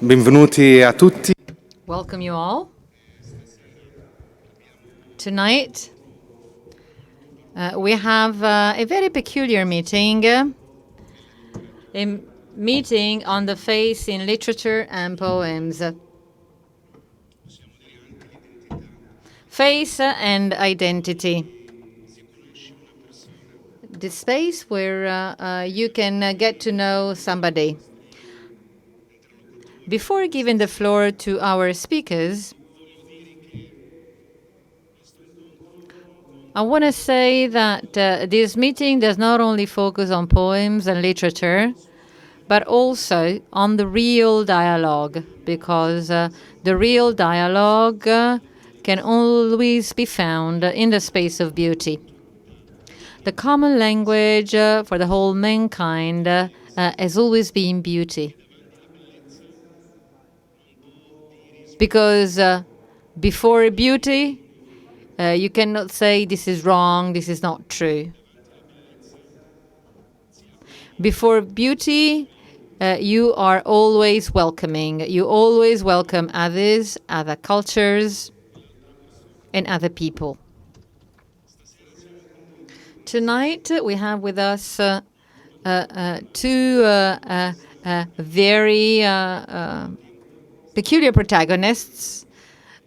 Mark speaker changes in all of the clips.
Speaker 1: Benvenuti a tutti.
Speaker 2: Welcome you all. Tonight, we have a very peculiar meeting, a meeting on the face in literature and poems. Face and identity. The space where you can get to know somebody. Before giving the floor to our speakers, I want to say that this meeting does not only focus on poems and literature, but also on the real dialogue, because the real dialogue can always be found in the space of beauty. The common language for the whole mankind has always been beauty. Because before beauty, you cannot say this is wrong, this is not true. Before beauty, you are always welcoming. You always welcome others, other cultures, and other people. Tonight, we have with us two very peculiar protagonists.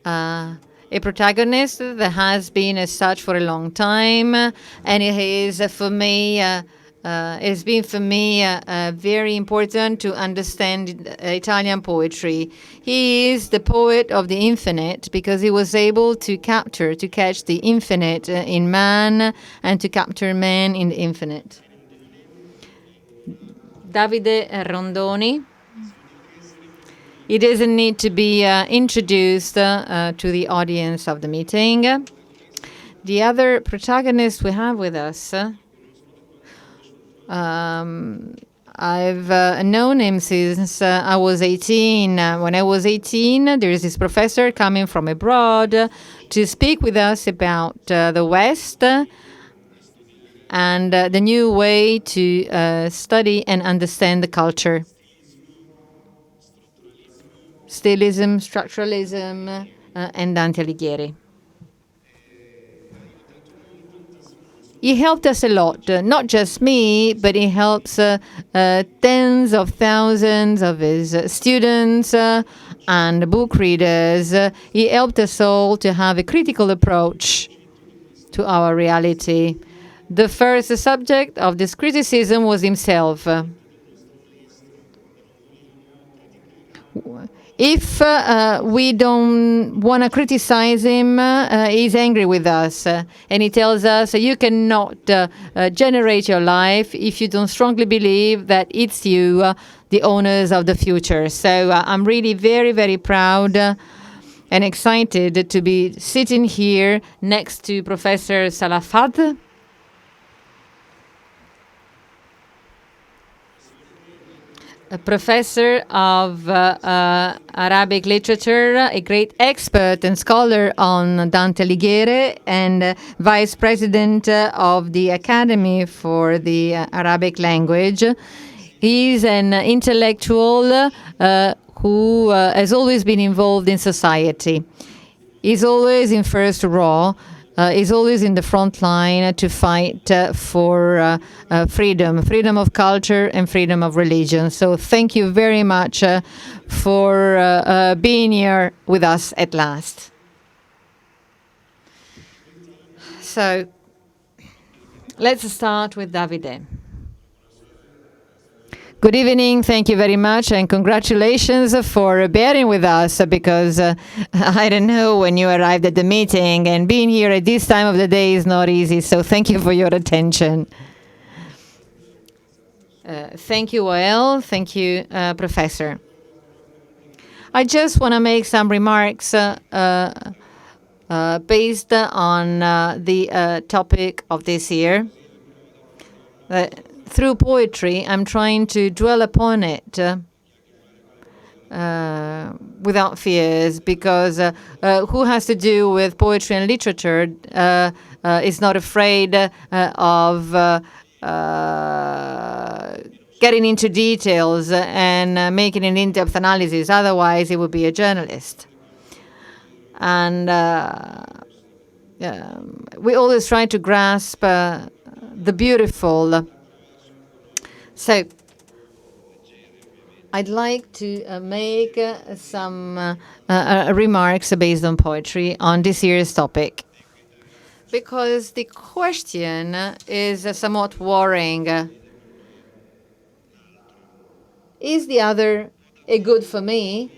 Speaker 2: A protagonist that has been as such for a long time, and it is for me, it's been for me very important to understand Italian poetry. He is the poet of the infinite because he was able to catch the infinite in man and to capture man in the infinite. Davide Rondoni. He doesn't need to be introduced to the audience of the meeting. The other protagonist we have with us, I've known him since I was 18. When I was 18, there is this professor coming from abroad to speak with us about the West and the new way to study and understand the culture. Stylism, structuralism, and Dante Alighieri. He helped us a lot, not just me, but he helps tens of thousands of his students and book readers. He helped us all to have a critical approach to our reality. The first subject of this criticism was himself. If we don't want to criticize him, he's angry with us. And he tells us, you cannot generate your life if you don't strongly believe that it's you, the owners of the future. So I'm really very, very proud and excited to be sitting here next to Professor Salah Fadl. A professor of Arabic literature, a great expert and scholar on Dante Alighieri, and vice president of the Academy for the Arabic language. He's an intellectual who has always been involved in society. He's always in first row. Is always in the front line to fight for freedom of culture and freedom of religion. So thank you very much for being here with us at last. So let's start with Davide. Good evening, thank you very much, and congratulations for bearing with us, because I don't know when you arrived at the meeting, and being here at this time of the day is not easy, so thank you for your attention. Thank you, Wael. Thank you, Professor. I just want to make some remarks based on the topic of this year. Through poetry, I'm trying to dwell upon it without fears, because who has to do with poetry and literature is not afraid of getting into details and making an in-depth analysis. Otherwise, he would be a journalist. And we always try to grasp the beautiful. So I'd like to make some remarks based on poetry on this year's topic, because the question is somewhat worrying. Is the other a good for me?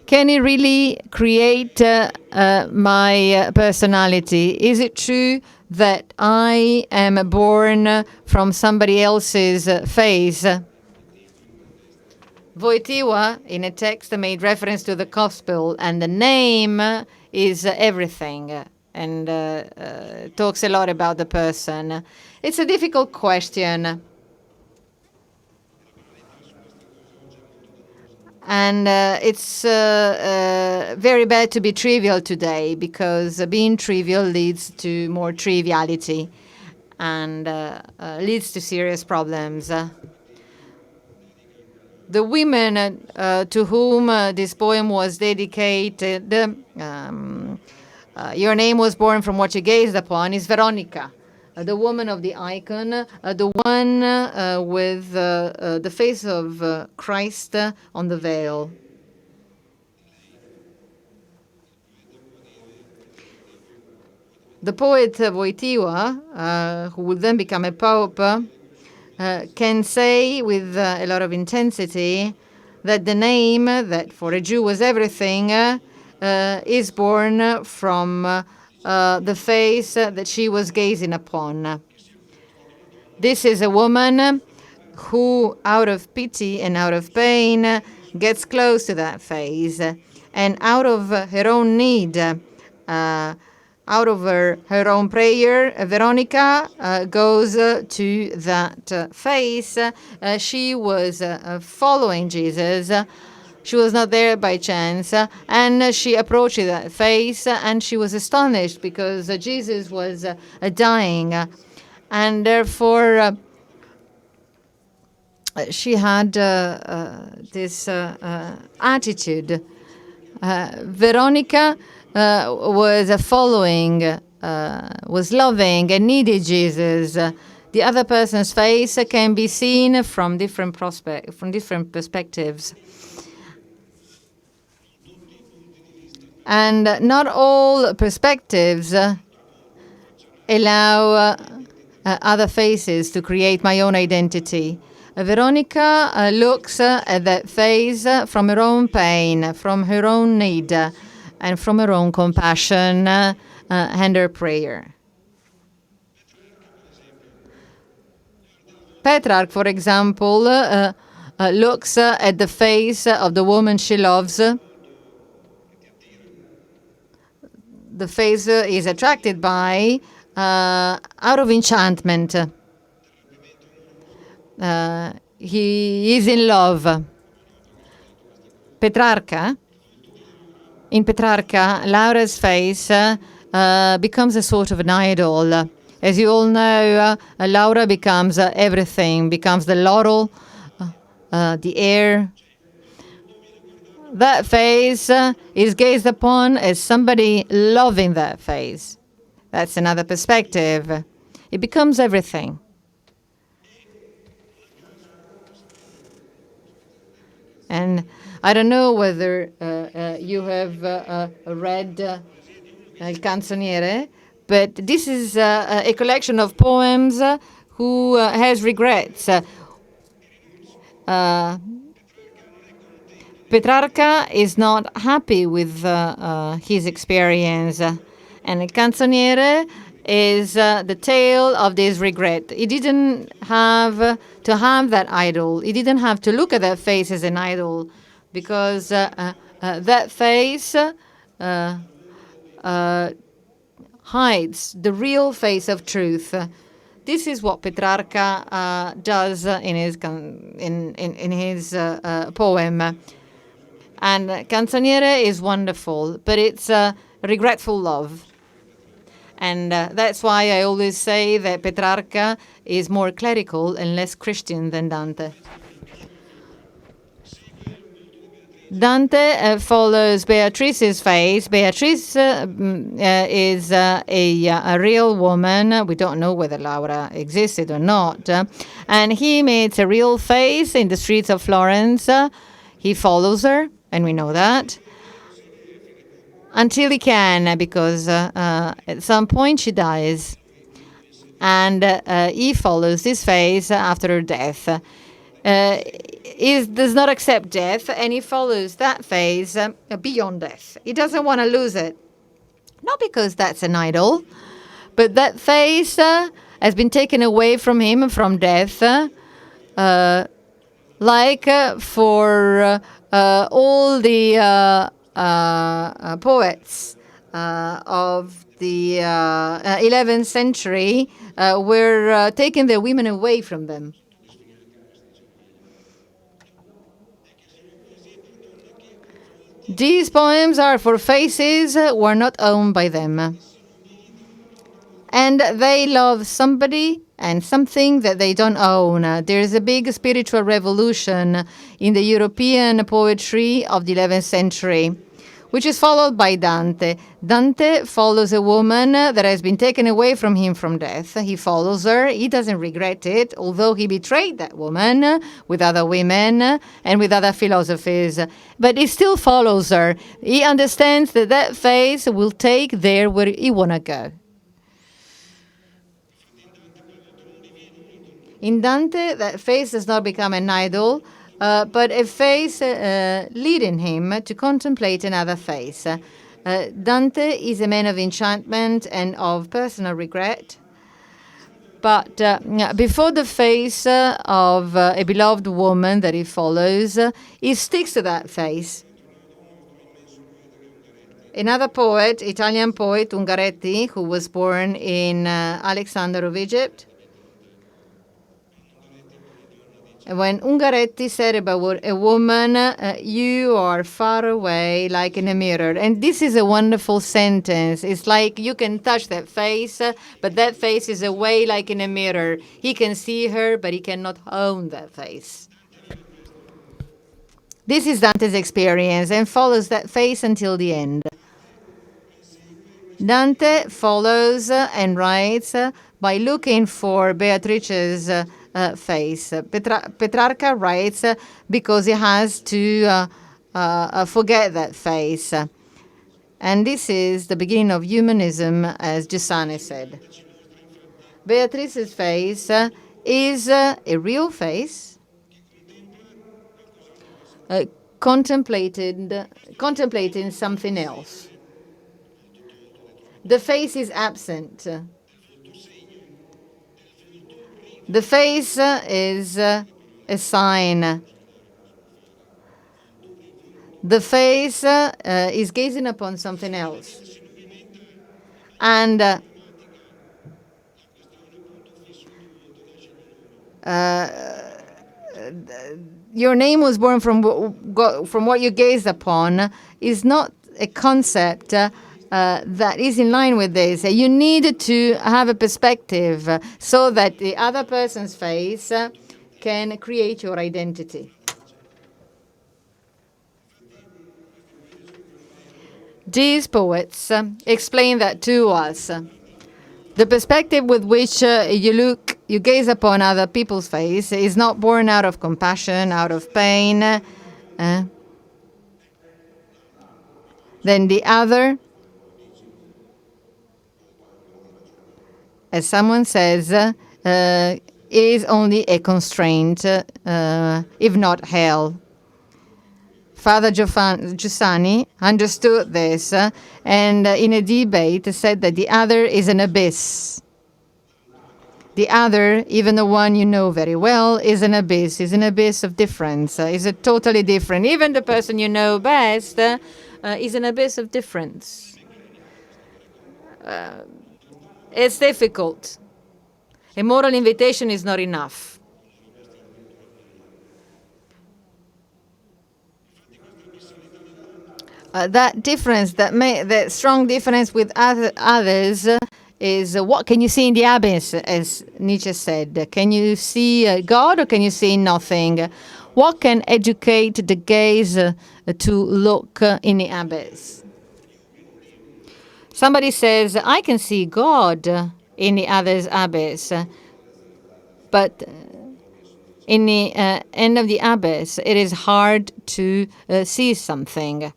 Speaker 2: Can it really create my personality? Is it true that I am born from somebody else's face? Wojtyła, in a text, made reference to the gospel, and the name is everything, and talks a lot about the person. It's a difficult question. And it's very bad to be trivial today, because being trivial leads to more triviality and leads to serious problems. The women to whom this poem was dedicated, your name was born from what you gazed upon, is Veronica, the woman of the icon, the one with the face of Christ on the veil. The poet Wojtyła, who will then become a pope, can say with a lot of intensity that the name that for a Jew was everything is born from the face that she was gazing upon. This is a woman who, out of pity and out of pain, gets close to that face, and out of her own need, out of her own prayer, Veronica goes to that face. She was following Jesus. She was not there by chance, and she approached that face, and she was astonished because Jesus was dying, and therefore she had this attitude. Veronica was following, was loving, and needed Jesus. The other person's face can be seen from different perspectives. And not all perspectives allow other faces to create my own identity. Veronica looks at that face from her own pain, from her own need, and from her own compassion and her prayer. Petrarch, for example, looks at the face of the woman she loves. The face is attracted by out of enchantment. He is in love. In Petrarca, Laura's face becomes a sort of an idol. As you all know, Laura becomes everything, becomes the laurel, the air. That face is gazed upon as somebody loving that face. That's another perspective. It becomes everything. And I don't know whether you have read Il Canzoniere, but this is a collection of poems who has regrets. Petrarca is not happy with his experience, and Il Canzoniere is the tale of this regret. He didn't have to have that idol. He didn't have to look at that face as an idol, because that face hides the real face of truth. This is what Petrarca does in his poem. And Canzoniere is wonderful, but it's regretful love. And that's why I always say that Petrarca is more clerical and less Christian than Dante. Dante follows Beatrice's face. Beatrice is a real woman. We don't know whether Laura existed or not. And he meets a real face in the streets of Florence. He follows her, and we know that. Until he can, because at some point she dies. And he follows this face after her death. He does not accept death, and he follows that face beyond death. He doesn't want to lose it. Not because that's an idol, but that face has been taken away from him from death, for all the poets of the 11th century were taking their women away from them. These poems are for faces who are not owned by them. And they love somebody and something that they don't own. There's a big spiritual revolution in the European poetry of the 11th century, which is followed by Dante. Dante follows a woman that has been taken away from him from death. He follows her. He doesn't regret it, although he betrayed that woman with other women and with other philosophies. But he still follows her. He understands that that face will take there where he want to go. In Dante, that face does not become an idol, but a face leading him to contemplate another face. Dante is a man of enchantment and of personal regret. But before the face of a beloved woman that he follows, he sticks to that face. Another poet, Italian poet, Ungaretti, who was born in Alexander of Egypt, when Ungaretti said about a woman, you are far away like in a mirror. And this is a wonderful sentence. It's like you can touch that face, but that face is away like in a mirror. He can see her, but he cannot own that face. This is Dante's experience and follows that face until the end. Dante follows and writes by looking for Beatrice's face. Petrarca writes because he has to forget that face. And this is the beginning of humanism, as Giussani said. Beatrice's face is a real face, contemplating something else. The face is absent. The face is a sign. The face is gazing upon something else. And your name was born from what you gaze upon is not a concept that is in line with this. You need to have a perspective so that the other person's face can create your identity. These poets explain that to us. The perspective with which you gaze upon other people's face is not born out of compassion, out of pain. Then the other, as someone says, is only a constraint, if not hell. Father Giussani understood this and in a debate said that the other is an abyss. The other, even the one you know very well, is an abyss of difference, is a totally different. Even the person you know best is an abyss of difference. It's difficult. A moral invitation is not enough. That difference, that strong difference with others, is what can you see in the abyss, as Nietzsche said. Can you see God or can you see nothing? What can educate the gaze to look in the abyss? Somebody says, I can see God in the other's abyss, but in the end of the abyss, it is hard to see something.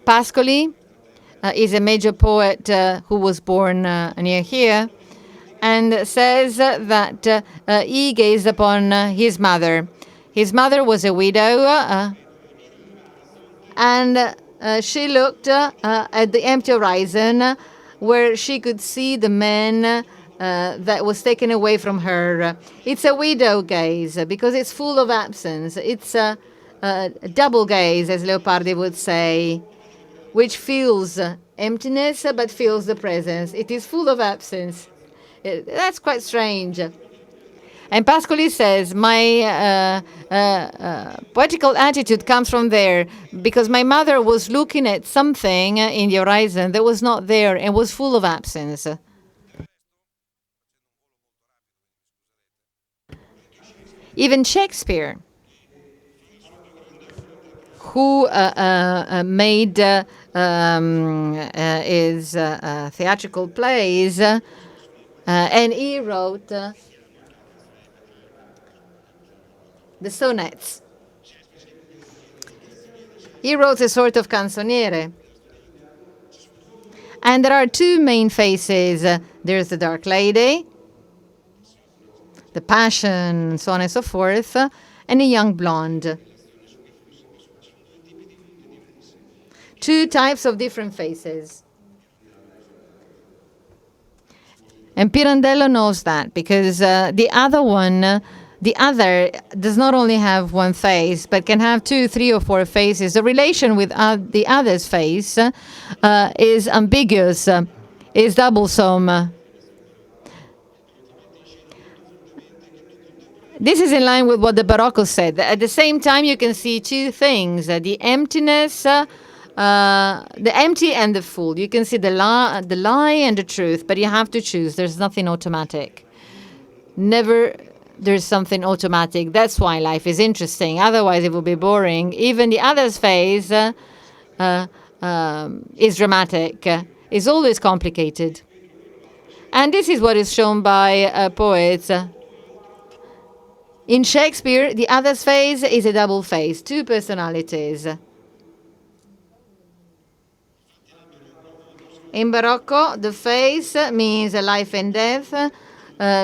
Speaker 2: Pascoli is a major poet who was born near here, and says that he gazed upon his mother. His mother was a widow, and she looked at the empty horizon where she could see the man that was taken away from her. It's a widow gaze because it's full of absence. It's a double gaze, as Leopardi would say, which feels emptiness but feels the presence. It is full of absence. That's quite strange. And Pascoli says, my poetical attitude comes from there, because my mother was looking at something in the horizon that was not there and was full of absence. Even Shakespeare, who made his theatrical plays, and he wrote the sonnets. He wrote a sort of canzoniere. And there are two main faces. There's the Dark Lady, the passion, so on and so forth, and a young blonde. Two types of different faces. And Pirandello knows that, because the other does not only have one face, but can have 2, 3, or 4 faces. The relation with the other's face is ambiguous, is doublesome. This is in line with what the Barocco said. At the same time, you can see two things: the emptiness, the empty and the full. You can see the lie and the truth, but you have to choose. There's nothing automatic. Never. There's something automatic. That's why life is interesting. Otherwise, it would be boring. Even the other's phase is dramatic. It's always complicated. And this is what is shown by poets. In Shakespeare, the other's phase is a double face, 2 personalities. In Barocco, the face means life and death,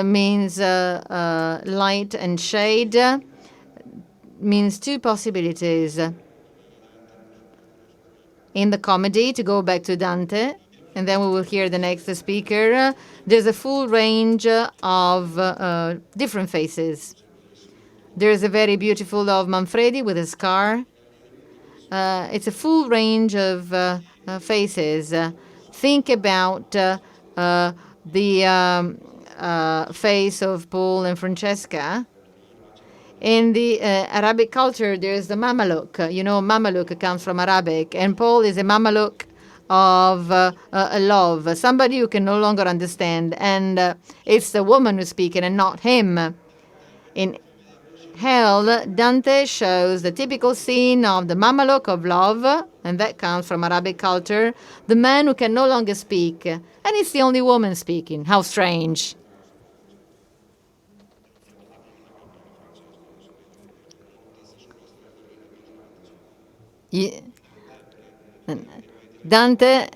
Speaker 2: means light and shade, means 2 possibilities. In the comedy, to go back to Dante, and then we will hear the next speaker, there's a full range of different faces. There's a very beautiful Love Manfredi with a scar. It's a full range of faces. Think about the face of Paul and Francesca. In the Arabic culture, there's the Mameluke. You know, Mameluke comes from Arabic, and Paul is a Mameluke of love, somebody you can no longer understand, and it's the woman who's speaking and not him. In Hell, Dante shows the typical scene of the Mameluke of love, and that comes from Arabic culture, the man who can no longer speak, and it's the only woman speaking. How strange. Dante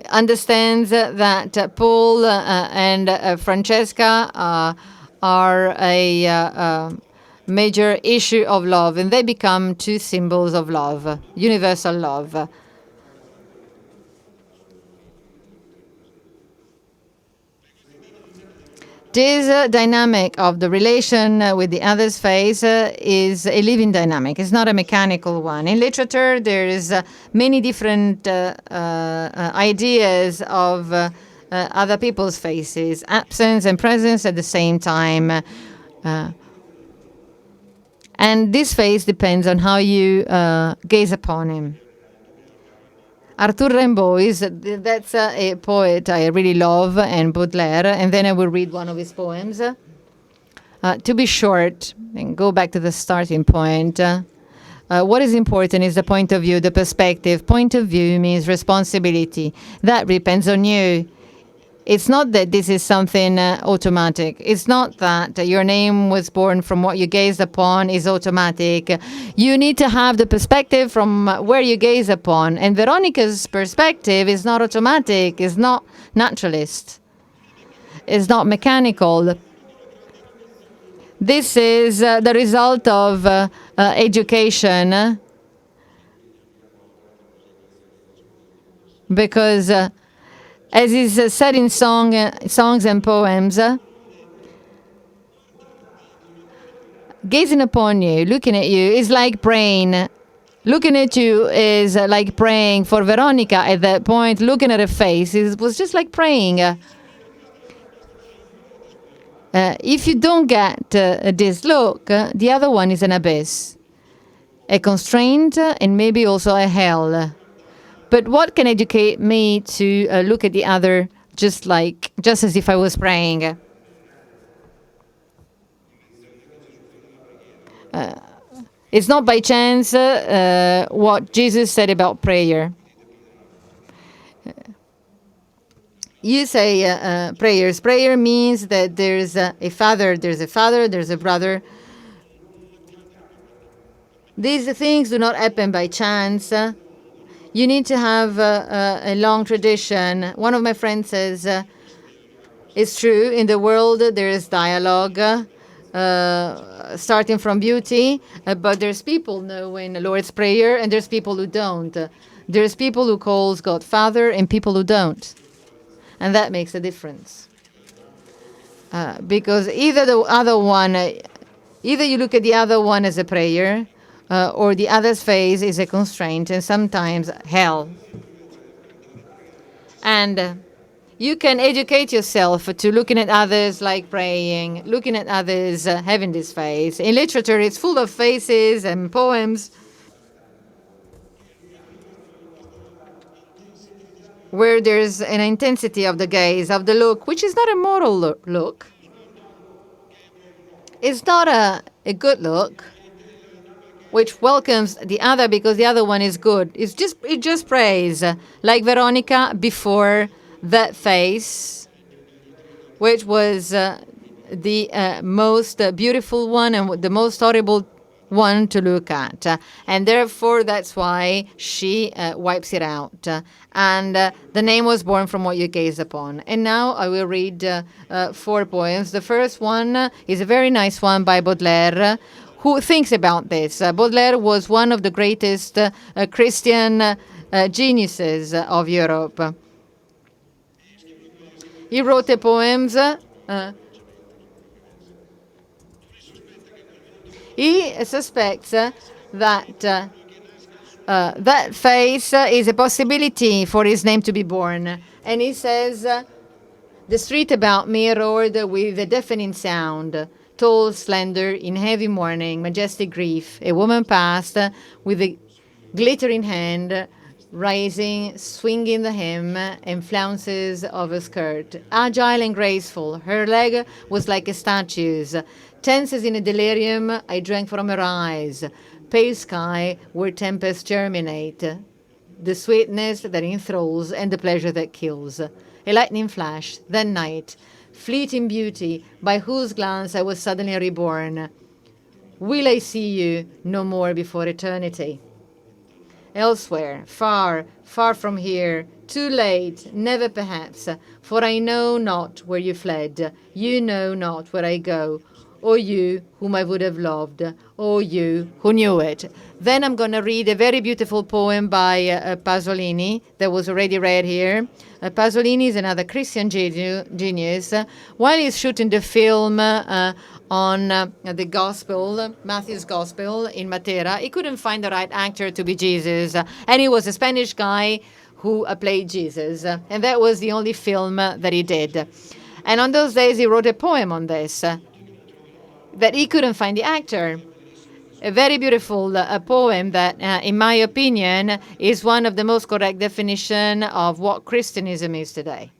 Speaker 2: understands that Paul and Francesca are a major issue of love, and they become 2 symbols of love, universal love. This dynamic of the relation with the other's face is a living dynamic. It's not a mechanical one. In literature, there is many different ideas of other people's faces, absence and presence at the same time. And this face depends on how you gaze upon him. Arthur Rimbaud that's a poet I really love, and Baudelaire, and then I will read one of his poems. To be short, and go back to the starting point, what is important is the point of view, the perspective. Point of view means responsibility. That depends on you. It's not that this is something automatic. It's not that your name was born from what you gazed upon is automatic. You need to have the perspective from where you gaze upon. And Veronica's perspective is not automatic, is not naturalist, is not mechanical. This is the result of education, because as is said in songs and poems, gazing upon you, looking at you, is like praying. Looking at you is like praying. For Veronica, at that point, looking at her face, it was just like praying. If you don't get this look, the other one is an abyss, a constraint, and maybe also a hell. But what can educate me to look at the other just as if I was praying? It's not by chance what Jesus said about prayer. You say prayers. Prayer means that there's a father, there's a brother. These things do not happen by chance. You need to have a long tradition. One of my friends says, it's true, in the world there is dialogue, starting from beauty, but there's people knowing the Lord's Prayer, and there's people who don't. There's people who calls God Father and people who don't. And that makes a difference. Because either you look at the other one as a prayer, or the other's face is a constraint, and sometimes hell. And you can educate yourself to looking at others like praying, looking at others having this face. In literature, it's full of faces and poems where there's an intensity of the gaze, of the look, which is not a moral look. It's not a good look, which welcomes the other because the other one is good. It just prays, like Veronica before that face, which was the most beautiful one and the most horrible one to look at. And therefore, that's why she wipes it out. And the name was born from what you gaze upon. And now I will read 4 poems. The first one is a very nice one by Baudelaire, who thinks about this. Baudelaire was one of the greatest Christian geniuses of Europe. He wrote the poems. He suspects that that face is a possibility for his name to be born. And he says, the street about me roared with a deafening sound. Tall, slender, in heavy mourning, majestic grief, a woman passed with a glittering hand, rising, swinging the hem and flounces of her skirt. Agile and graceful, her leg was like a statue's. Tense as in a delirium, I drank from her eyes. Pale sky where tempests germinate. The sweetness that enthralls and the pleasure that kills. A lightning flash, then night. Fleeting beauty, by whose glance I was suddenly reborn. Will I see you no more before eternity? Elsewhere, far, far from here, too late, never perhaps, for I know not where you fled, you know not where I go, or you whom I would have loved, or you who knew it. Then I'm going to read a very beautiful poem by Pasolini that was already read here. Pasolini is another Christian genius. While he's shooting the film on the Gospel, Matthew's Gospel in Matera, he couldn't find the right actor to be Jesus. And he was a Spanish guy who played Jesus. And that was the only film that he did. And on those days, he wrote a poem on this, that he couldn't find the actor. a very beautiful poem that, in my opinion, is one of the most correct definition of what Christianism is today.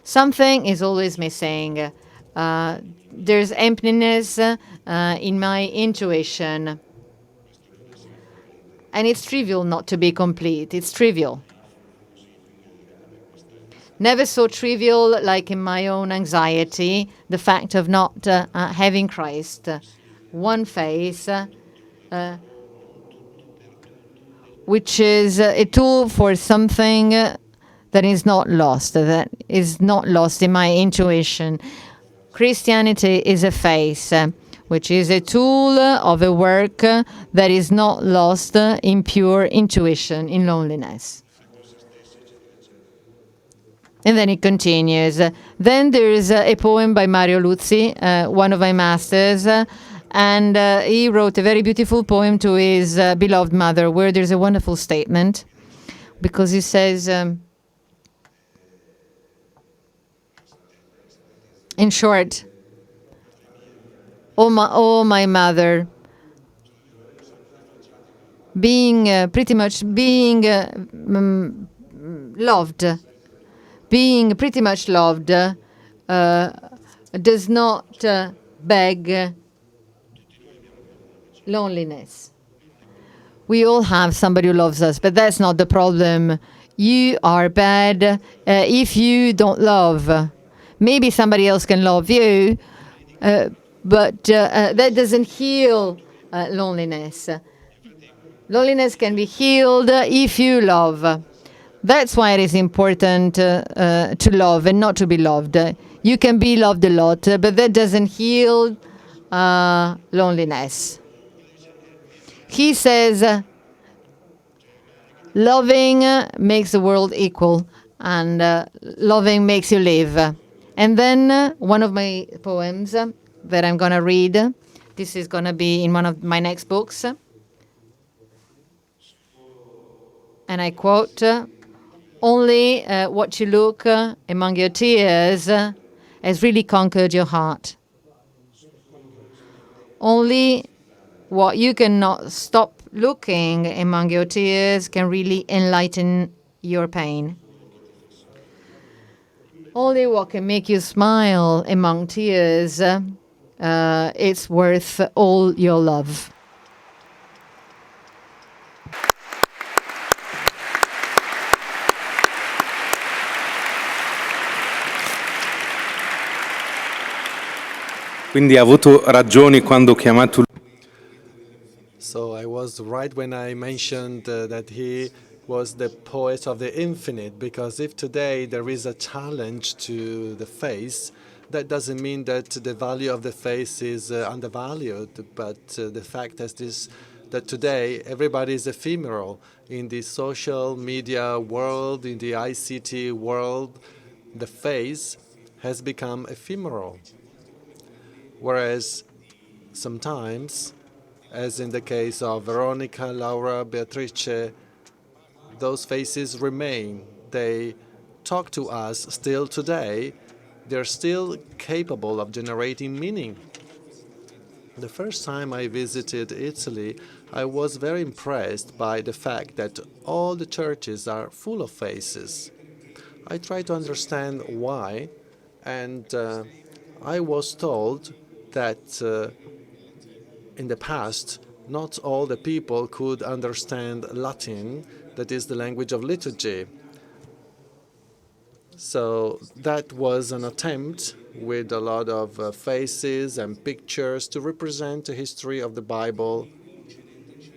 Speaker 2: Something is always missing. There's emptiness in my intuition. And it's trivial not to be complete. It's trivial. Never so trivial like in my own anxiety, the fact of not having Christ. One face, which is a tool for something that is not lost in my intuition. Christianity is a face, which is a tool of a work that is not lost in pure intuition, in loneliness. And then it continues. Then there is a poem by Mario Luzzi, one of my masters, and he wrote a very beautiful poem to his beloved mother, where there's a wonderful statement, because he says, in short, oh my mother, pretty much loved, being pretty much loved does not beg loneliness. We all have somebody who loves us, but that's not the problem. You are bad if you don't love. Maybe somebody else can love you, but that doesn't heal loneliness. Loneliness can be healed if you love. That's why it is important to love and not to be loved. You can be loved a lot, but that doesn't heal loneliness. He says, loving makes the world equal, and loving makes you live. And then one of my poems that I'm going to read, this is going to be in one of my next books. And I quote, only what you look among your tears has really conquered your heart. Only what you cannot stop looking among your tears can really enlighten your pain. Only what can make you smile among tears, it's worth all your love.
Speaker 1: Quindi ha avuto ragioni quando ho chiamato.
Speaker 3: So I was right when I mentioned that he was the poet of the infinite, because if today there is a challenge to the face, that doesn't mean that the value of the face is undervalued, but the fact is that today everybody is ephemeral. In the social media world, in the ICT world, the face has become ephemeral. Whereas sometimes, as in the case of Veronica, Laura, Beatrice, those faces remain. They talk to us still today. They're still capable of generating meaning. The first time I visited Italy, I was very impressed by the fact that all the churches are full of faces. I tried to understand why, and I was told that in the past, not all the people could understand Latin, that is the language of liturgy. So that was an attempt with a lot of faces and pictures to represent the history of the Bible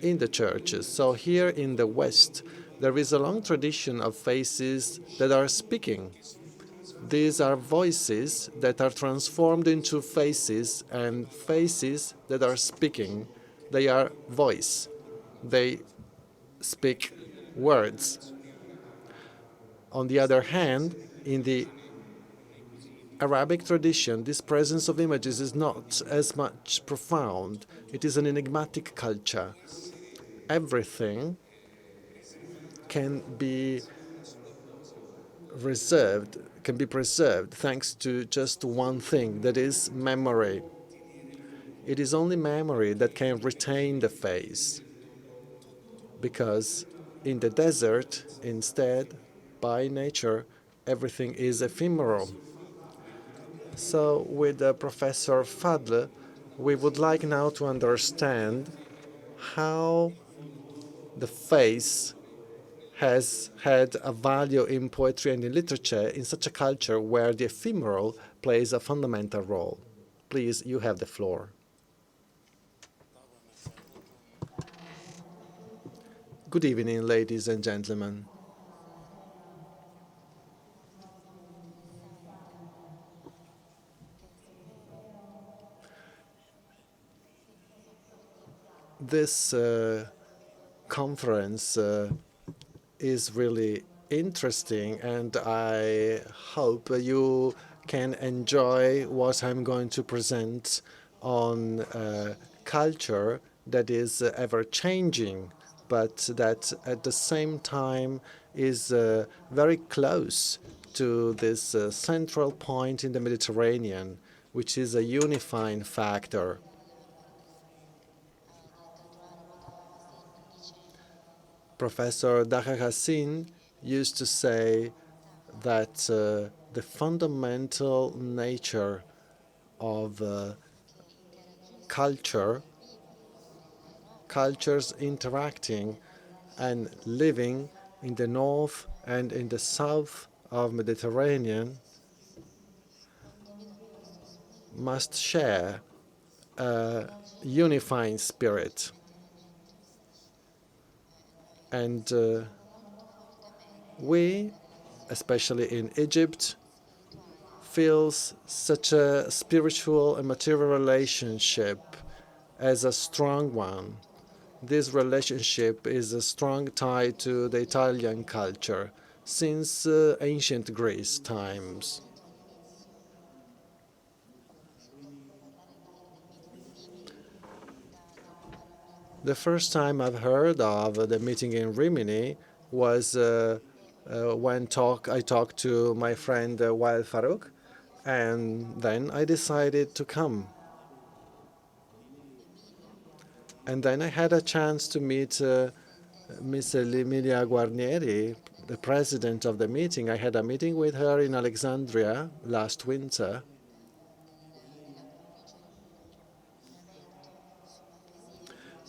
Speaker 3: in the churches. So here in the West, there is a long tradition of faces that are speaking. These are voices that are transformed into faces, and faces that are speaking. They are voice. They speak words. On the other hand, in the Arabic tradition, this presence of images is not as much profound. It is an enigmatic culture. Everything can be preserved thanks to just one thing, that is memory. It is only memory that can retain the face, because in the desert, instead, by nature, everything is ephemeral. So with Professor Fadl, we would like now to understand how the face has had a value in poetry and in literature in such a culture where the ephemeral plays a fundamental role. Please, you have the floor. Good evening, ladies and gentlemen. This conference is really interesting, and I hope you can enjoy what I'm going to present on culture that is ever changing, but that at the same time is very close to this central point in the Mediterranean, which is a unifying factor. Professor Daher Hassin used to say that the fundamental nature of cultures interacting and living in the north and in the south of Mediterranean must share a unifying spirit. And we, especially in Egypt, feels such a spiritual and material relationship as a strong one. This relationship is a strong tie to the Italian culture since ancient Greece times. The first time I've heard of the meeting in Rimini was when I talked to my friend Wael Farouq, and then I decided to come. And then I had a chance to meet Miss Emilia Guarnieri, the president of the meeting. I had a meeting with her in Alexandria last winter.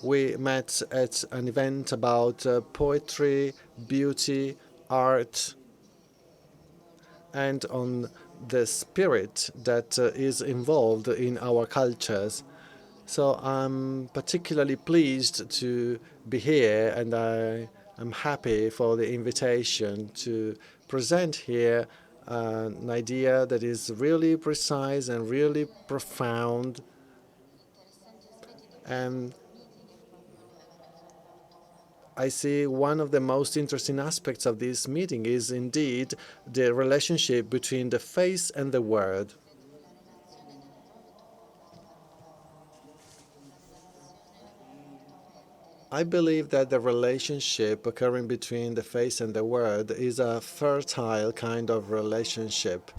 Speaker 3: We met at an event about poetry, beauty, art, and on the spirit that is involved in our cultures. So I'm particularly pleased to be here, and I am happy for the invitation to present here an idea that is really precise and really profound. And I see one of the most interesting aspects of this meeting is indeed the relationship between the face and the word. I believe that the relationship occurring between the face and the word is a fertile kind of relationship,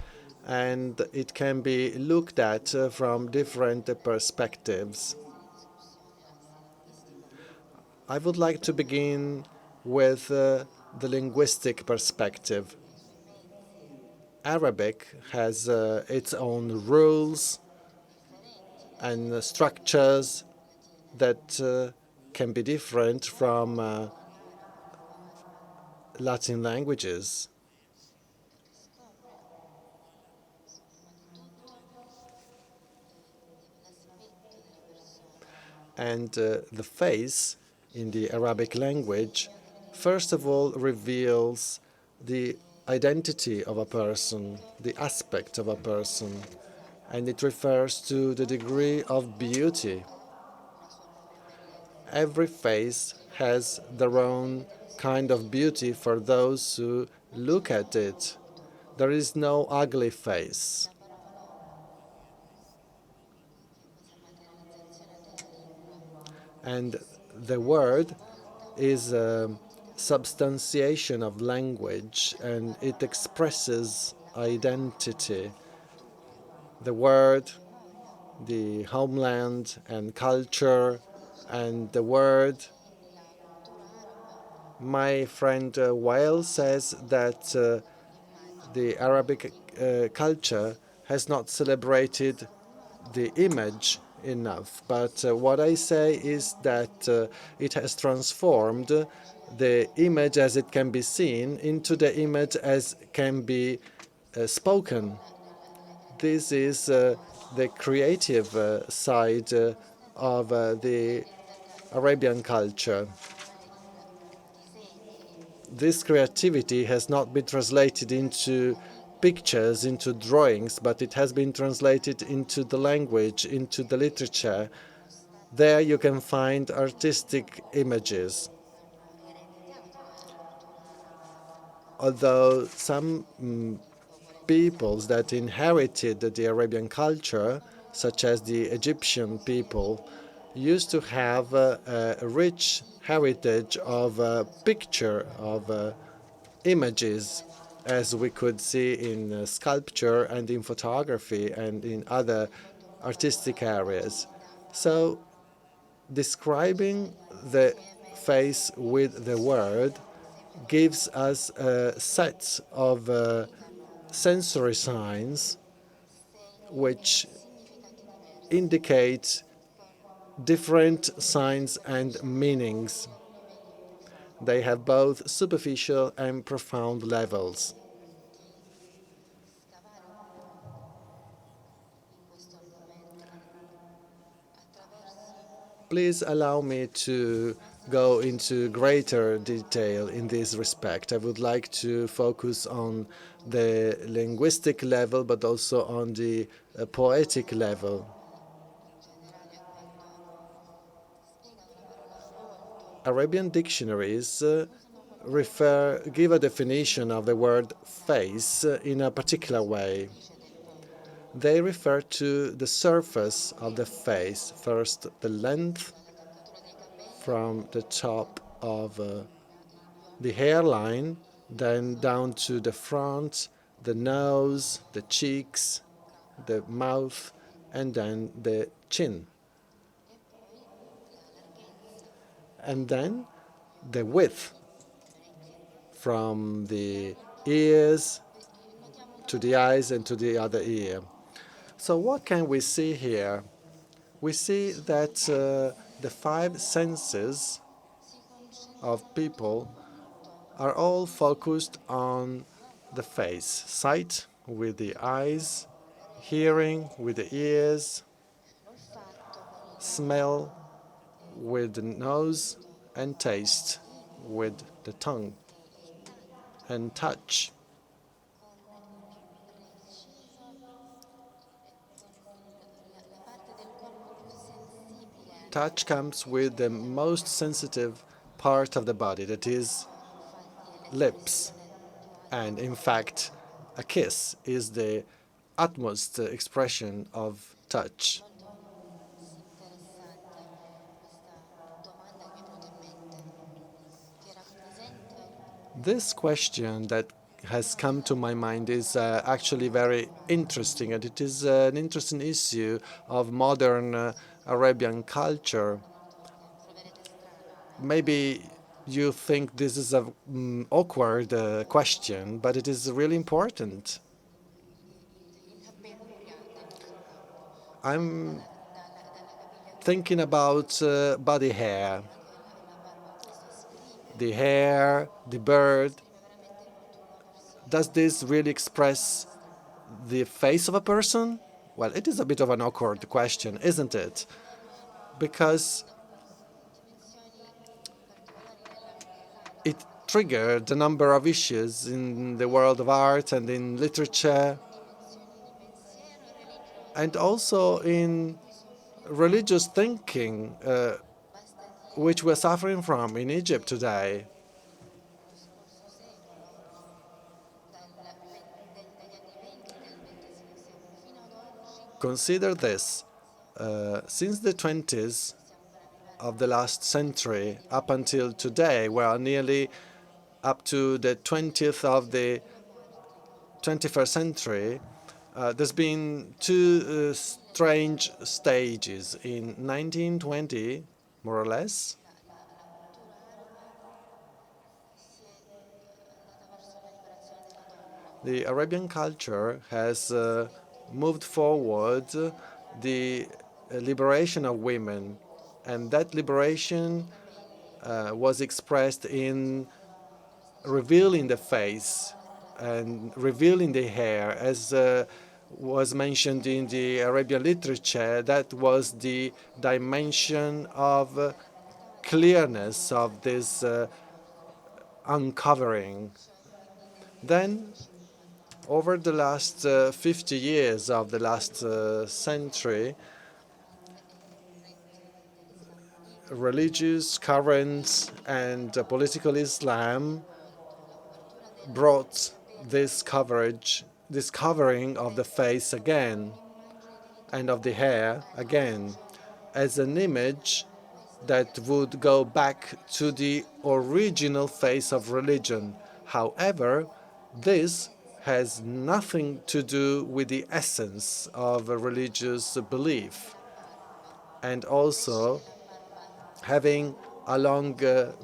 Speaker 3: and it can be looked at from different perspectives. I would like to begin with the linguistic perspective. Arabic has its own rules and structures that can be different from Latin languages. And the face in the Arabic language, first of all, reveals the identity of a person, the aspect of a person, and it refers to the degree of beauty. Every face has their own kind of beauty for those who look at it. There is no ugly face. And the word is a substantiation of language, and it expresses identity. The word the homeland and culture and the word. My friend Wael says that the Arabic culture has not celebrated the image enough. But what I say is that it has transformed the image as it can be seen into the image as can be spoken. This is the creative side of the Arabian culture. This creativity has not been translated into pictures, into drawings, but it has been translated into the language, into the literature. There you can find artistic images. Although some peoples that inherited the Arabian culture, such as the Egyptian people, used to have a rich heritage of picture, of images, as we could see in sculpture and in photography and in other artistic areas. So describing the face with the word gives us a set of sensory signs which indicate different signs and meanings. They have both superficial and profound levels. Please allow me to go into greater detail in this respect. I would like to focus on the linguistic level, but also on the poetic level. Arabian dictionaries give a definition of the word face in a particular way. They refer to the surface of the face, first the length from the top of the hairline, then down to the front, the nose, the cheeks, the mouth, and then the chin. And then the width from the ears to the eyes and to the other ear. So what can we see here? We see that the five senses of people are all focused on the face. Sight with the eyes, hearing with the ears, smell with the nose, and taste with the tongue, and touch. Touch comes with the most sensitive part of the body, that is lips. And in fact, a kiss is the utmost expression of touch. This question that has come to my mind is actually very interesting, and it is an interesting issue of modern Arabian culture. Maybe you think this is an awkward question, but it is really important. I'm thinking about body hair. The hair, the bird. Does this really express the face of a person? Well, it is a bit of an awkward question, isn't it? Because it triggered a number of issues in the world of art and in literature, and also in religious thinking, which we're suffering from in Egypt today. Consider this. Since the 20s of the last century up until today, we are nearly up to the 20th of the 21st century, there's been two strange stages. In 1920, more or less, the Arabian culture has moved forward the liberation of women, and that liberation was expressed in revealing the face and revealing the hair, as was mentioned in the Arabian literature. That was the dimension of clearness of this uncovering. Then, over the last 50 years of the last century, religious currents and political Islam brought this coverage, this covering of the face again and of the hair again, as an image that would go back to the original face of religion. However, this has nothing to do with the essence of a religious belief. And also, having a long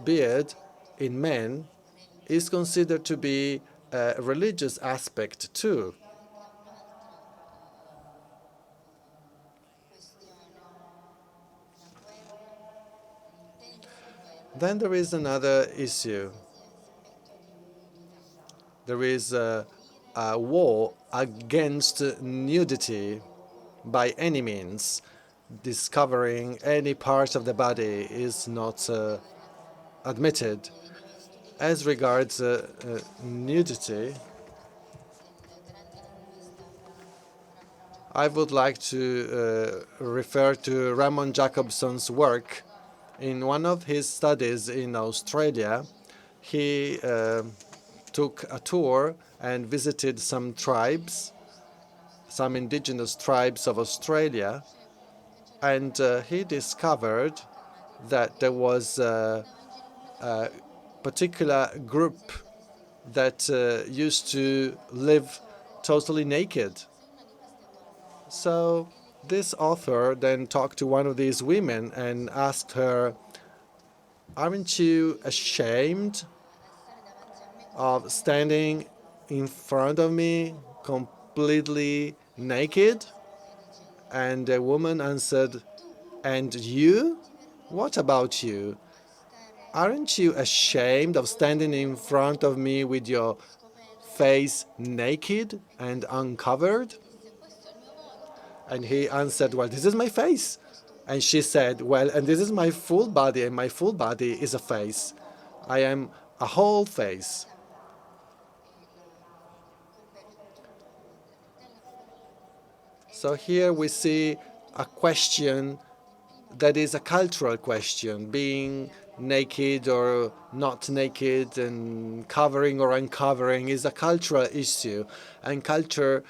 Speaker 3: beard in men is considered to be a religious aspect too. Then there is another issue. There is a war against nudity by any means. Discovering any part of the body is not admitted. As regards nudity, I would like to refer to Ramon Jacobson's work. In one of his studies in Australia, he took a tour and visited some tribes, some indigenous tribes of Australia, and he discovered that there was a particular group that used to live totally naked. So this author then talked to one of these women and asked her, "Aren't you ashamed of standing in front of me completely naked?" And the woman answered, "And you? What about you? Aren't you ashamed of standing in front of me with your face naked and uncovered?" And he answered, "Well, this is my face." And she said, "Well, and this is my full body, and my full body is a face. I am a whole face." So here we see a question that is a cultural question, being naked or not naked and covering or uncovering is a cultural issue. And culture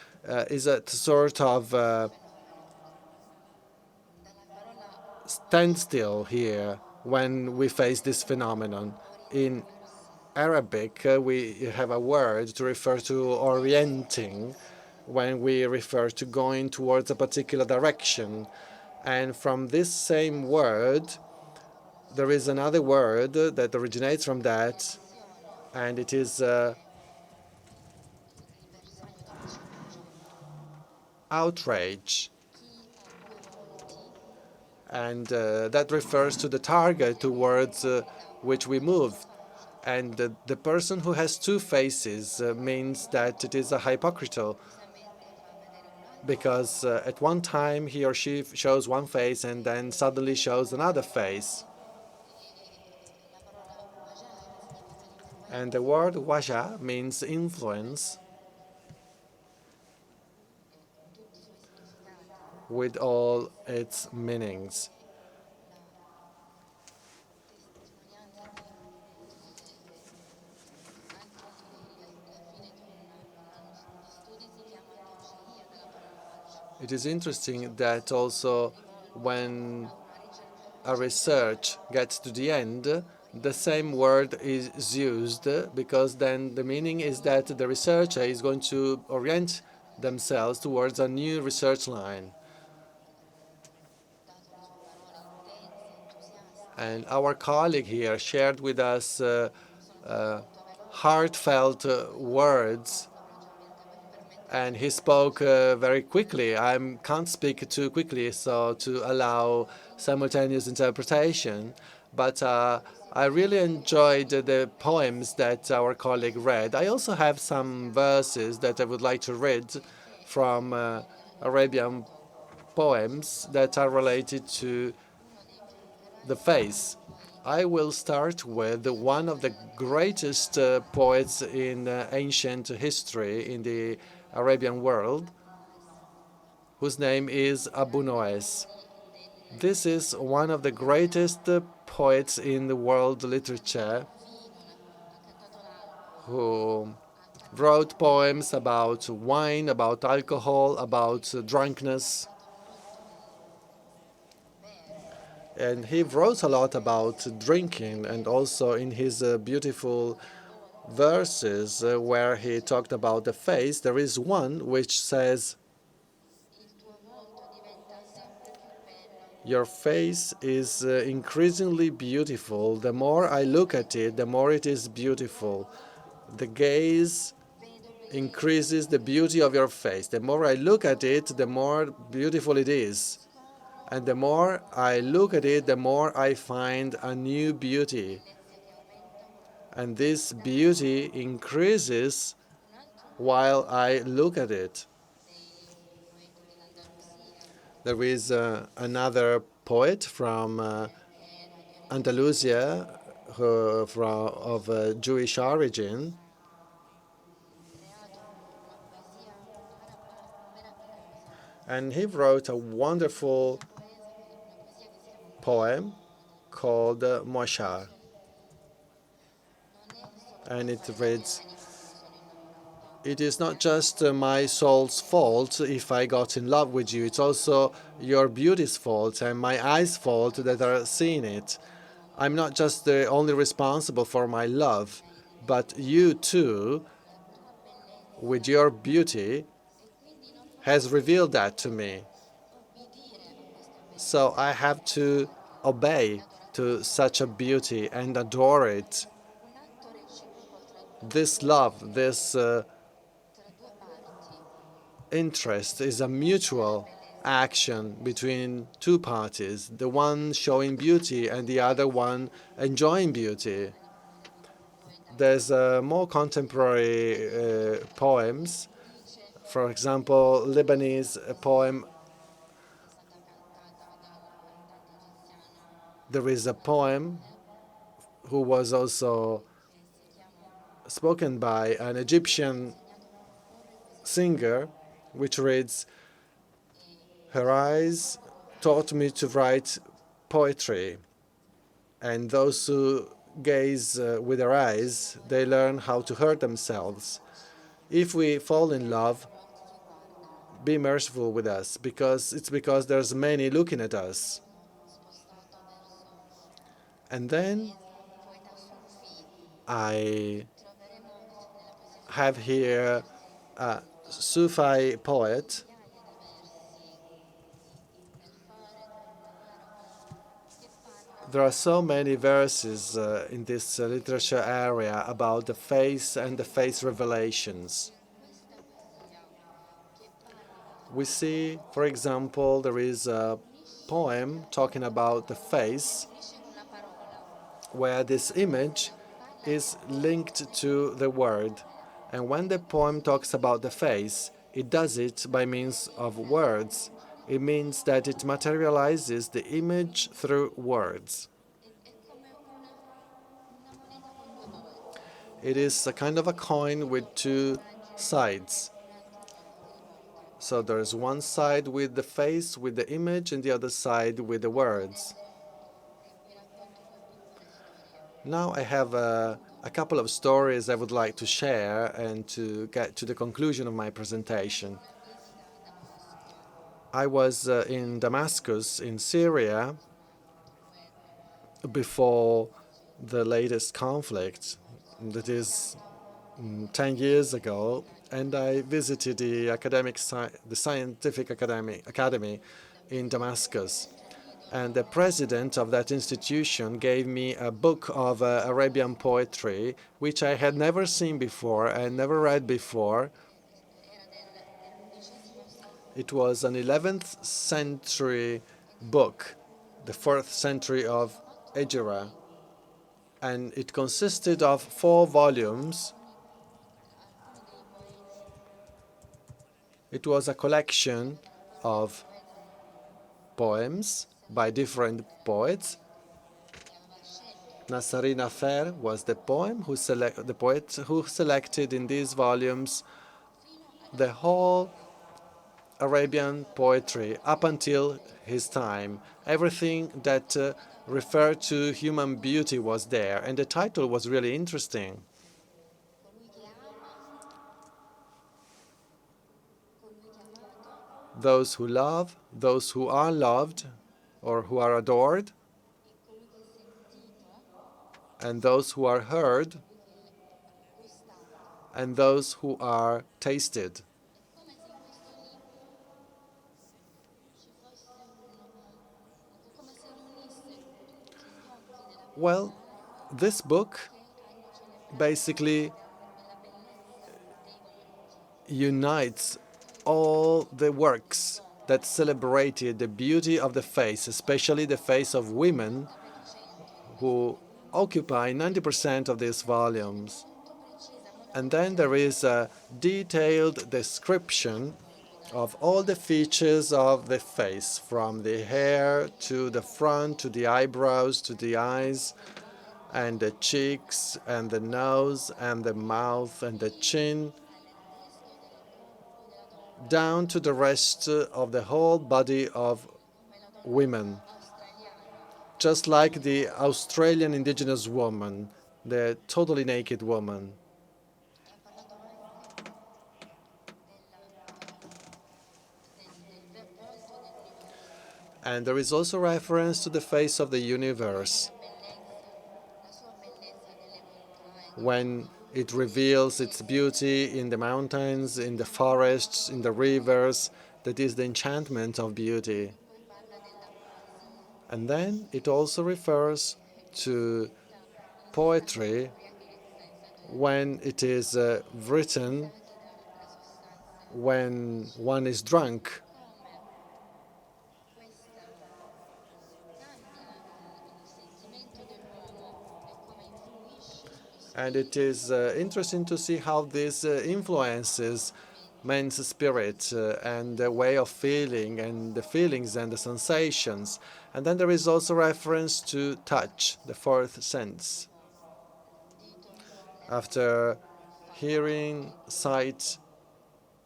Speaker 3: is a sort of standstill here when we face this phenomenon. In Arabic, we have a word to refer to orienting when we refer to going towards a particular direction. And from this same word, there is another word that originates from that, and it is outrage. And that refers to the target towards which we move. And the person who has two faces means that it is a hypocritical, because at one time he or she shows one face and then suddenly shows another face. And the word waja means influence, with all its meanings. It is interesting that also when a research gets to the end, the same word is used, because then the meaning is that the researcher is going to orient themselves towards a new research line. And our colleague here shared with us heartfelt words, and he spoke very quickly. I can't speak too quickly, so to allow simultaneous interpretation. But I really enjoyed the poems that our colleague read. I also have some verses that I would like to read from Arabian poems that are related to the face. I will start with one of the greatest poets in ancient history in the Arabian world, whose name is Abu Noes. This is one of the greatest poets in the world literature, who wrote poems about wine, about alcohol, about drunkenness. And he wrote a lot about drinking, and also in his beautiful verses where he talked about the face, there is one which says, "Your face is increasingly beautiful. The more I look at it, the more it is beautiful. The gaze increases the beauty of your face. The more I look at it, the more beautiful it is. And the more I look at it, the more I find a new beauty. And this beauty increases while I look at it." There is another poet from Andalusia of Jewish origin, and he wrote a wonderful poem called Moshar. And it reads, "It is not just my soul's fault if I got in love with you. It's also your beauty's fault and my eyes' fault that are seeing it. I'm not just the only responsible for my love, but you too, with your beauty, has revealed that to me. So I have to obey to such a beauty and adore it. This love, this interest is a mutual action between two parties, the one showing beauty and the other one enjoying beauty." There's more contemporary poems. For example, Lebanese poem. There is a poem who was also spoken by an Egyptian singer, which reads, "Her eyes taught me to write poetry, and those who gaze with their eyes, they learn how to hurt themselves. If we fall in love, be merciful with us, because there's many looking at us." And then I have here a Sufi poet There are so many verses in this literature area about the face and the face revelations. We see, for example, there is a poem talking about the face where this image is linked to the word. And when the poem talks about the face, it does it by means of words. It means that it materializes the image through words. It is a kind of a coin with two sides. So there's one side with the face, with the image, and the other side with the words. Now I have a couple of stories I would like to share and to get to the conclusion of my presentation. I was in Damascus, in Syria, before the latest conflict, that is 10 years ago, and I visited the scientific academy in Damascus. And the president of that institution gave me a book of Arabian poetry, which I had never seen before and never read before. It was an 11th century book, the 4th century of Hijra, and it consisted of 4 volumes. It was a collection of poems by different poets. Nasarina Fer was the poet who selected in these volumes the whole Arabian poetry up until his time. Everything that referred to human beauty was there, and the title was really interesting. Those who love, those who are loved, or who are adored, and those who are heard, and those who are tasted. Well, this book basically unites all the works that celebrated the beauty of the face, especially the face of women, who occupy 90% of these volumes. And then there is a detailed description of all the features of the face, from the hair to the front, to the eyebrows, to the eyes, and the cheeks, and the nose, and the mouth, and the chin, down to the rest of the whole body of women. Just like the Australian indigenous woman, the totally naked woman. And there is also reference to the face of the universe, when it reveals its beauty in the mountains, in the forests, in the rivers. That is the enchantment of beauty. And then it also refers to poetry when it is written when one is drunk. And it is interesting to see how this influences man's spirit and the way of feeling and the feelings and the sensations. And then there is also reference to touch, the 4th sense. After hearing, sight,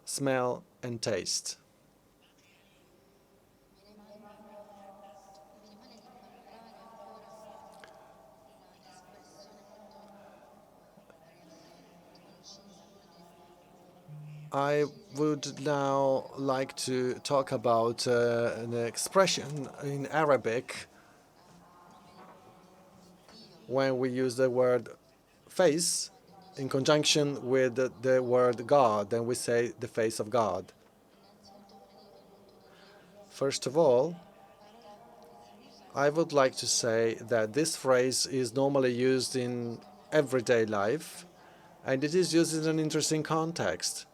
Speaker 3: smell, and taste. I would now like to talk about an expression in Arabic when we use the word face in conjunction with the word God, and we say the face of God. First of all, I would like to say that this phrase is normally used in everyday life, and it is used in an interesting context.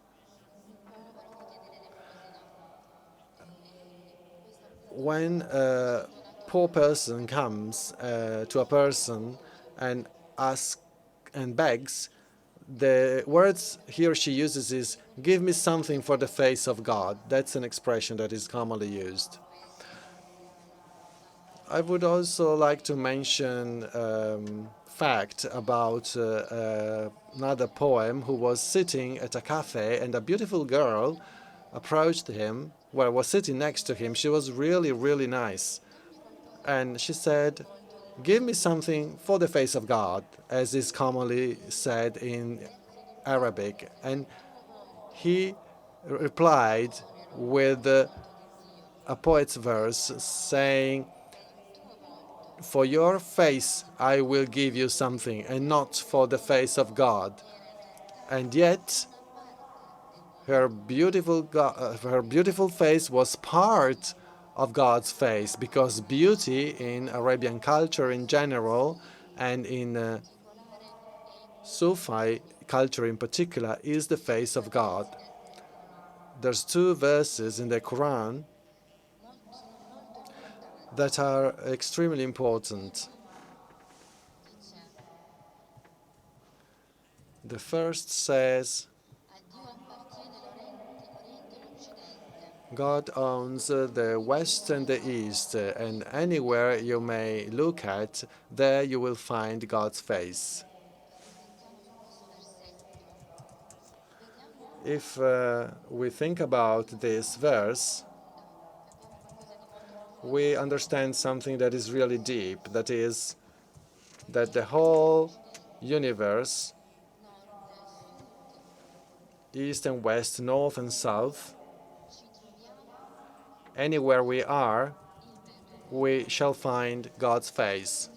Speaker 3: When a poor person comes to a person and asks and begs, the words he or she uses is, "Give me something for the face of God." That's an expression that is commonly used. I would also like to mention fact about another poem who was sitting at a cafe, and a beautiful girl approached him, well, was sitting next to him. She was really, really nice. And she said, "Give me something for the face of God," as is commonly said in Arabic. And he replied with a poet's verse saying, "For your face I will give you something, and not for the face of God." And yet, Her beautiful face was part of God's face, because beauty in Arabian culture in general and in Sufi culture in particular is the face of God. There's two verses in the Quran that are extremely important. The first says, God owns the West and the East, and anywhere you may look at, there you will find God's face. If we think about this verse, we understand something that is really deep, that is, that the whole universe, East and West, North and South, anywhere we are, we shall find God's face.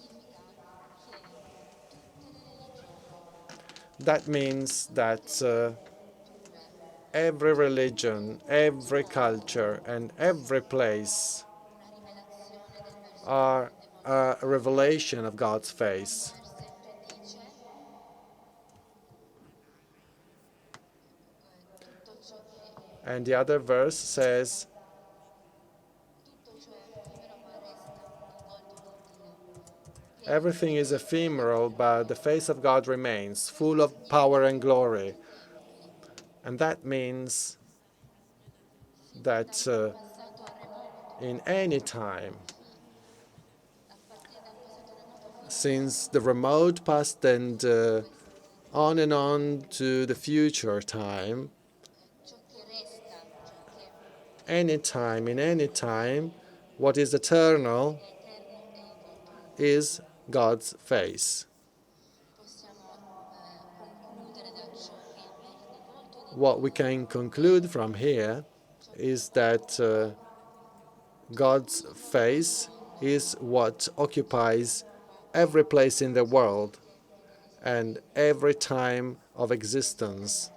Speaker 3: That means that every religion, every culture, and every place are a revelation of God's face. And the other verse says, everything is ephemeral, but the face of God remains, full of power and glory. And that means that in any time, since the remote past and on to the future time, in any time, what is eternal is God's face. What we can conclude from here is that God's face is what occupies every place in the world and every time of existence.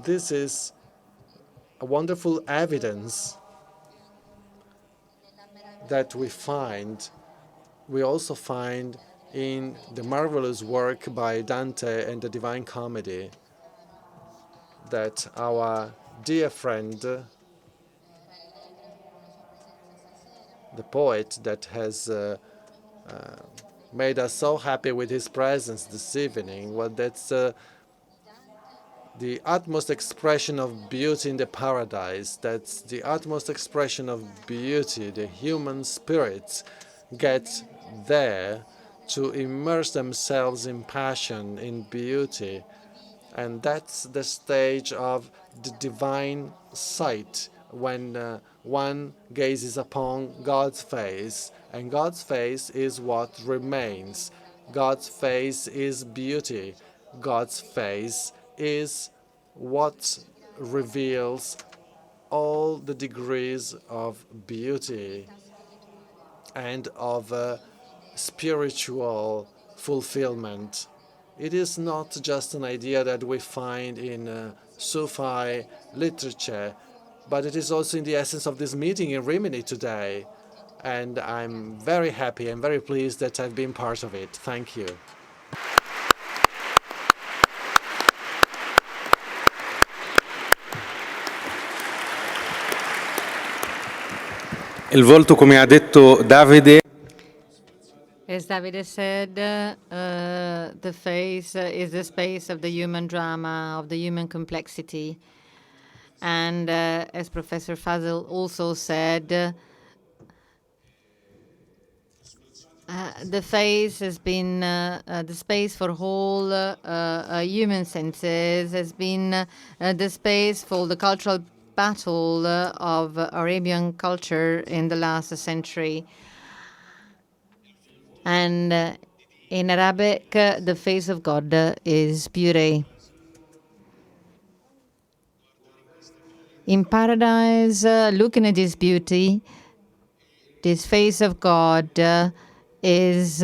Speaker 3: This is a wonderful evidence that we also find in the marvelous work by Dante and the Divine Comedy, that our dear friend, the poet that has made us so happy with his presence this evening, well, that's the utmost expression of beauty in the paradise. That's the utmost expression of beauty. The human spirits get there to immerse themselves in passion, in beauty. And that's the stage of the divine sight, when one gazes upon God's face. And God's face is what remains. God's face is beauty. God's face is what reveals all the degrees of beauty and of spiritual fulfillment. It is not just an idea that we find in Sufi literature, but it is also in the essence of this meeting in Rimini today. And I'm very happy and very pleased that I've been part of it. Thank you.
Speaker 1: Il volto, come ha detto Davide,
Speaker 2: As Davide said, the face is the space of the human drama, of the human complexity. And as Professor Fadl also said, the face has been the space for whole human senses, has been the space for the cultural battle of Arabian culture in the last century. And in Arabic, the face of God is beauty. In paradise, looking at this beauty, this face of God is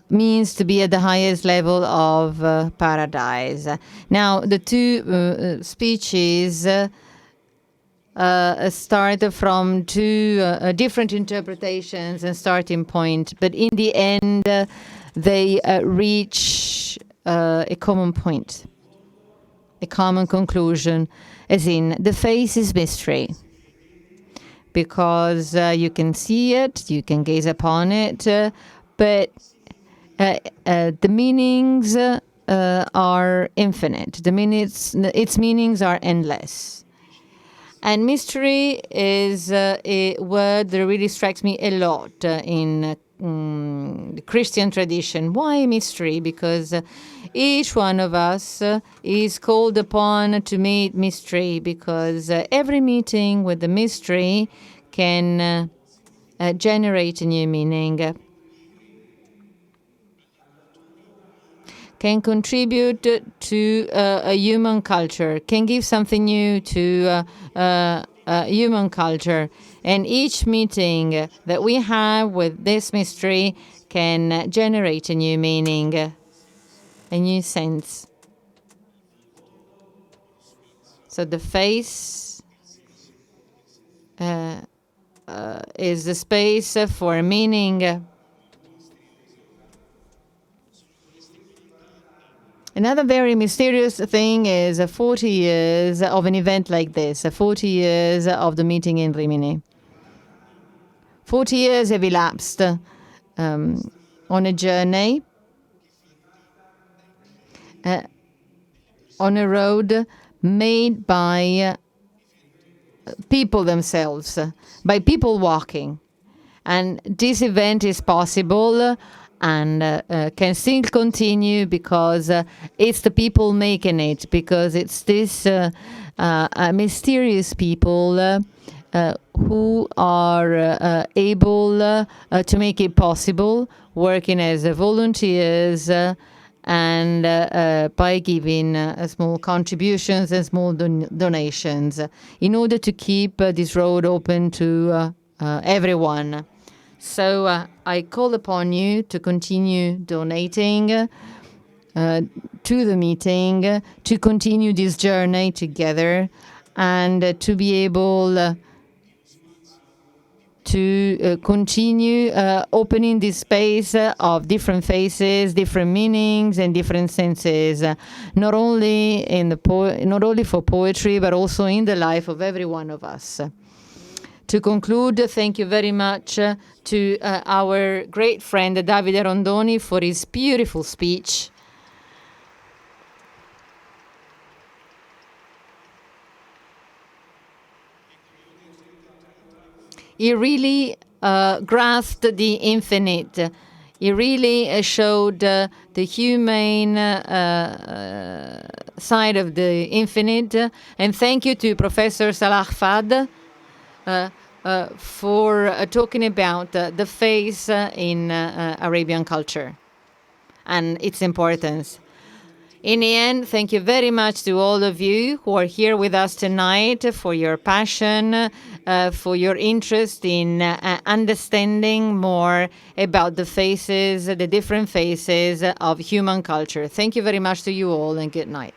Speaker 2: means to be at the highest level of paradise. Now, the two speeches start from two different interpretations and starting point, but in the end, they reach a common point, a common conclusion, as in the face is mystery. Because you can see it, you can gaze upon it, but the meanings are infinite. Its meanings are endless. And mystery is a word that really strikes me a lot in the Christian tradition. Why mystery? Because each one of us is called upon to meet mystery, because every meeting with the mystery can generate a new meaning, can contribute to a human culture, can give something new to human culture. And each meeting that we have with this mystery can generate a new meaning, a new sense. So the face is the space for meaning. Another very mysterious thing is 40 years of an event like this, 40 years of the meeting in Rimini. 40 years have elapsed on a journey, on a road made by people themselves, by people walking. And this event is possible and can still continue because it's the people making it, because it's this mysterious people who are able to make it possible, working as volunteers and by giving small contributions and small donations in order to keep this road open to everyone. So I call upon you to continue donating to the meeting, to continue this journey together, and to be able to continue opening this space of different faces, different meanings, and different senses, not only not only for poetry, but also in the life of every one of us. To conclude, thank you very much to our great friend Davide Rondoni for his beautiful speech. He really grasped the infinite. He really showed the humane side of the infinite. And thank you to Professor Salah Fadl for talking about the face in Arabian culture and its importance. In the end, thank you very much to all of you who are here with us tonight, for your passion, for your interest in understanding more about the faces, the different faces of human culture. Thank you very much to you all, and good night.